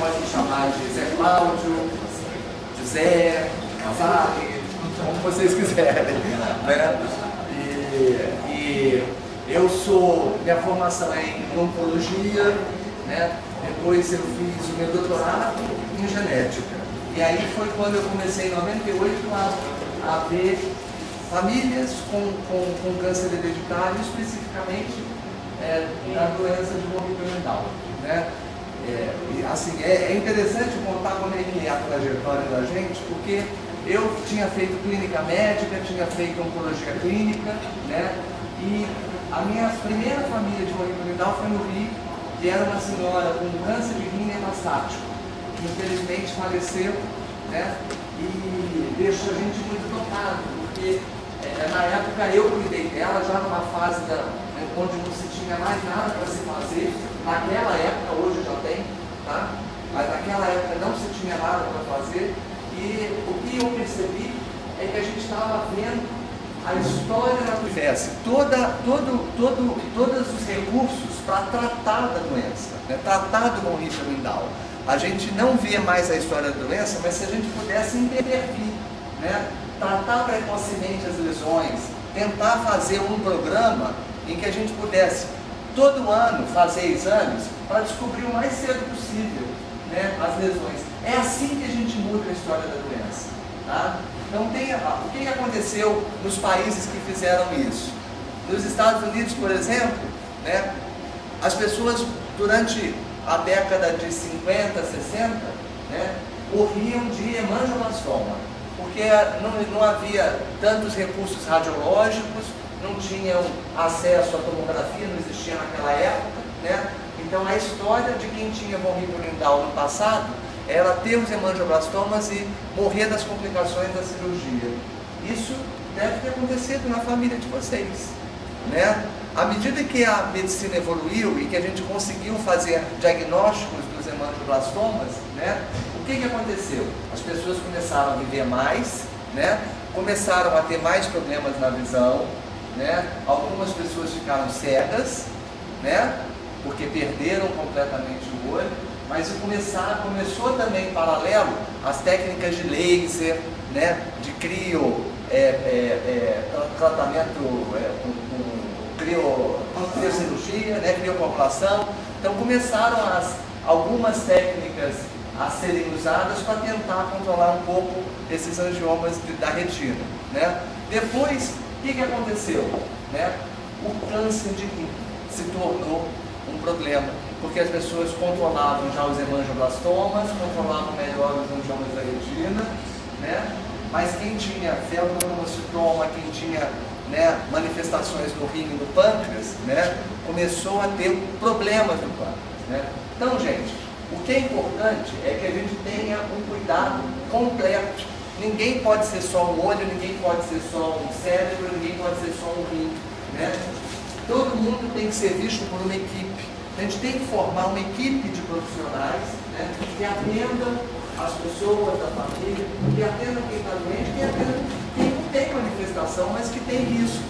pode me chamar de Zé Cláudio, José, Nazário, como vocês quiserem, né? Minha formação é em oncologia, né? Depois eu fiz o meu doutorado em genética. E aí foi quando eu comecei em 98 a ver famílias com câncer hereditário, especificamente da doença de desenvolvimento mental, né? Assim, é interessante contar como é que é a trajetória da gente, porque eu tinha feito clínica médica, tinha feito oncologia clínica, né? E a minha primeira família de desenvolvimento mental foi no Rio, que era uma senhora com câncer de rim metastático, que infelizmente faleceu, né? E deixou a gente muito tocado, porque na época eu cuidei dela, já numa fase onde não se tinha mais nada para se fazer. Naquela época, hoje já tem, tá? Mas naquela época não se tinha nada para fazer. E o que eu percebi é que a gente estava vendo a história da doença, todos os recursos para tratar da doença, né? Tratar do von Hippel-Lindau. A gente não vê mais a história da doença, mas se a gente pudesse intervir, né? Tratar precocemente as lesões, tentar fazer um programa em que a gente pudesse todo ano fazer exames para descobrir o mais cedo possível, né, as lesões. É assim que a gente muda a história da doença, tá? Então o que aconteceu nos países que fizeram isso? Nos Estados Unidos, por exemplo, né, as pessoas durante a década de 50, 60, né, morriam de hemangioblastomia, porque não havia tantos recursos radiológicos, não tinham acesso à tomografia, não existia naquela época, né? Então a história de quem tinha von Hippel-Lindau no passado era ter os hemangioblastomas e morrer das complicações da cirurgia. Isso deve ter acontecido na família de vocês, né? À medida que a medicina evoluiu e que a gente conseguiu fazer diagnósticos dos hemangioblastomas, né? O que aconteceu? As pessoas começaram a viver mais, né? Começaram a ter mais problemas na visão, né? Algumas pessoas ficaram cegas, né? Porque perderam completamente o olho, mas começou também em paralelo as técnicas de laser, né? De tratamento com criocirurgia, né? Criocoagulação. Então começaram algumas técnicas a serem usadas para tentar controlar um pouco esses angiomas da retina, né? Depois, o que aconteceu? Né? O câncer de rim se tornou um problema, porque as pessoas controlavam já os hemangioblastomas, controlavam melhor os angiomas da retina, né? Mas quem tinha feodonomocitoma, quem tinha, né, manifestações no rim e no pâncreas, né, começou a ter problemas no pâncreas, né? Então, gente, o que é importante é que a gente tenha um cuidado completo. Ninguém pode ser só um olho, ninguém pode ser só um cérebro, ninguém pode ser só um rim, né? Todo mundo tem que ser visto por uma equipe. A gente tem que formar uma equipe de profissionais, né, que atendam as pessoas da família, que atendam quem está doente, que atendam quem não tem manifestação, mas que tem risco,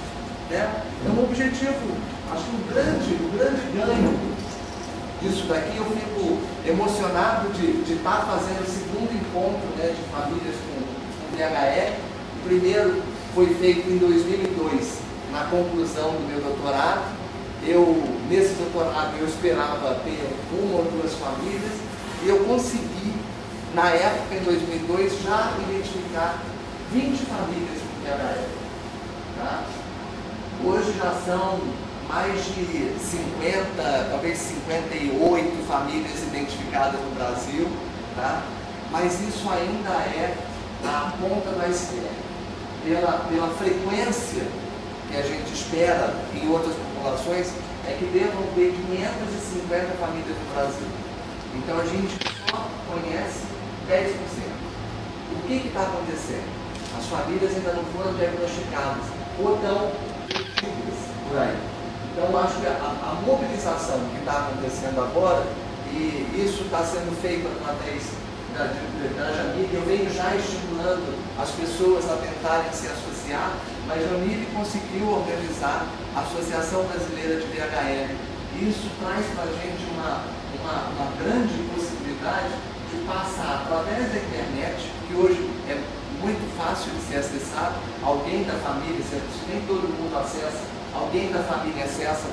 né? Então o objetivo, acho que o grande ganho disso daqui, eu fico emocionado de estar fazendo o segundo encontro, né, de famílias com VHE. O primeiro foi feito em 2002, na conclusão do meu doutorado. Nesse doutorado eu esperava ter uma ou duas famílias e eu consegui, na época, em 2002, já identificar 20 famílias com VHE. Tá? Hoje já são mais de 50, talvez 58 famílias identificadas no Brasil, tá? Mas isso ainda é a ponta do iceberg. Pela frequência que a gente espera em outras populações, é que devam ter 550 famílias no Brasil. Então a gente só conhece 10%. O que está acontecendo? As famílias ainda não foram diagnosticadas ou estão perdidas por aí. Então eu acho que a mobilização que está acontecendo agora, e isso está sendo feito através da Jamile, eu venho já estimulando as pessoas a tentarem se associar, mas a Jamile conseguiu organizar a Associação Brasileira de VHL. Isso traz para a gente uma grande possibilidade acessar, alguém da família, se nem todo mundo acessa, alguém da família acessa,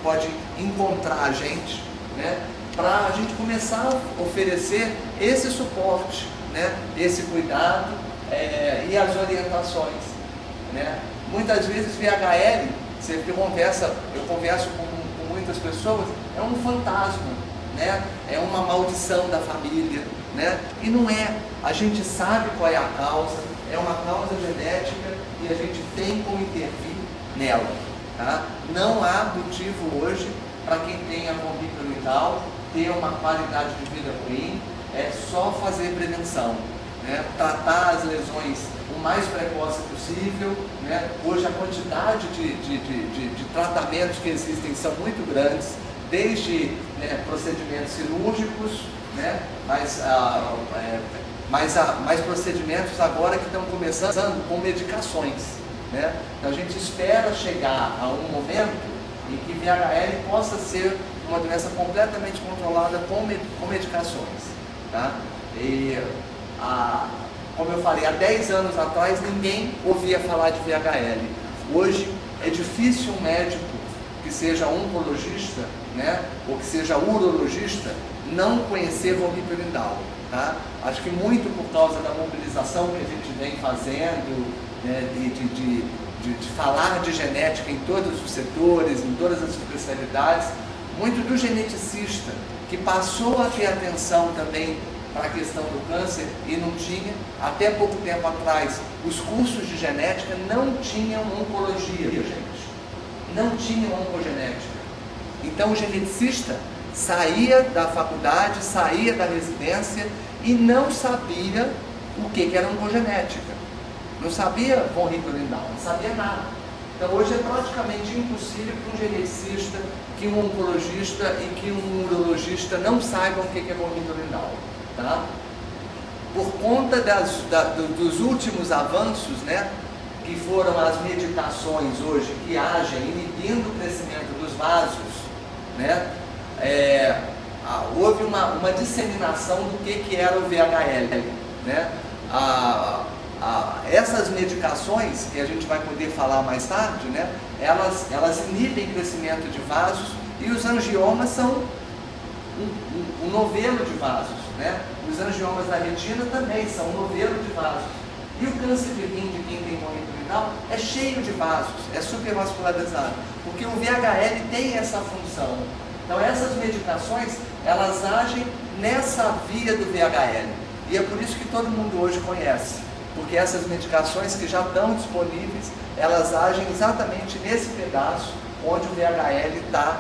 pode encontrar a gente, né, para a gente começar a oferecer esse suporte, né, esse cuidado e as orientações, né. Muitas vezes VHL, eu converso com muitas pessoas, é um fantasma, né, é uma maldição da família, né, e não é. A gente sabe qual é a causa, é uma causa genética e a gente tem como intervir nela. Tá? Não há motivo hoje para quem tenha von Hippel-Lindau ter uma qualidade de vida ruim, é só fazer prevenção, né? Tratar as lesões o mais precoce possível, né? Hoje a quantidade de tratamentos que existem são muito grandes, desde, né, procedimentos cirúrgicos, né? Mais procedimentos agora que estão começando com medicações, né? Então a gente espera chegar a um momento em que VHL possa ser uma doença completamente controlada com medicações, tá? E como eu falei, há 10 anos atrás ninguém ouvia falar de VHL. Hoje é difícil um médico que seja oncologista, né, ou que seja urologista, não conhecer von Hippel-Lindau, tá? Acho que muito por causa da mobilização que a gente vem fazendo, né, de falar de genética em todos os setores, em todas as especialidades, muito do geneticista, que passou a ter atenção também para a questão do câncer e não tinha, até pouco tempo atrás, os cursos de genética não tinham oncologia, gente, não tinham oncogenética. Então o geneticista saía da faculdade, saía da residência e não sabia o que era oncogenética. Não sabia von Hippel-Lindau, não sabia nada. Então hoje é praticamente impossível que um geneticista, que um oncologista e que um urologista não saibam o que é von Hippel-Lindau, tá? Por conta dos últimos avanços, né, que foram as medicações hoje que agem inibindo o crescimento dos vasos, né, houve uma disseminação do que era o VHL, né? Essas medicações, que a gente vai poder falar mais tarde, né, elas inibem o crescimento de vasos e os angiomas são um novelo de vasos, né? Os angiomas da retina também são um novelo de vasos. E o câncer de rim de quem tem von Hippel-Lindau é cheio de vasos, é supervascularizado, porque o VHL tem essa função. Então essas medicações, elas agem nessa via do VHL. E é por isso que todo mundo hoje conhece, porque essas medicações que já estão disponíveis, elas agem exatamente nesse pedaço onde o VHL está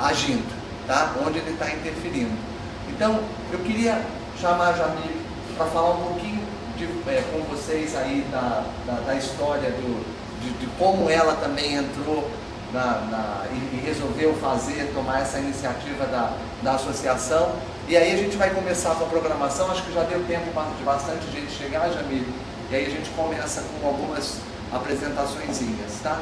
agindo, tá? Onde ele está interferindo. Então, eu queria chamar a Jamile para falar um pouquinho com vocês aí da história de como ela também entrou e resolveu tomar essa iniciativa da associação. E aí a gente vai começar com a programação. Acho que já deu tempo de bastante gente chegar, Jamile. E aí a gente começa com algumas apresentaçõezinhas, tá?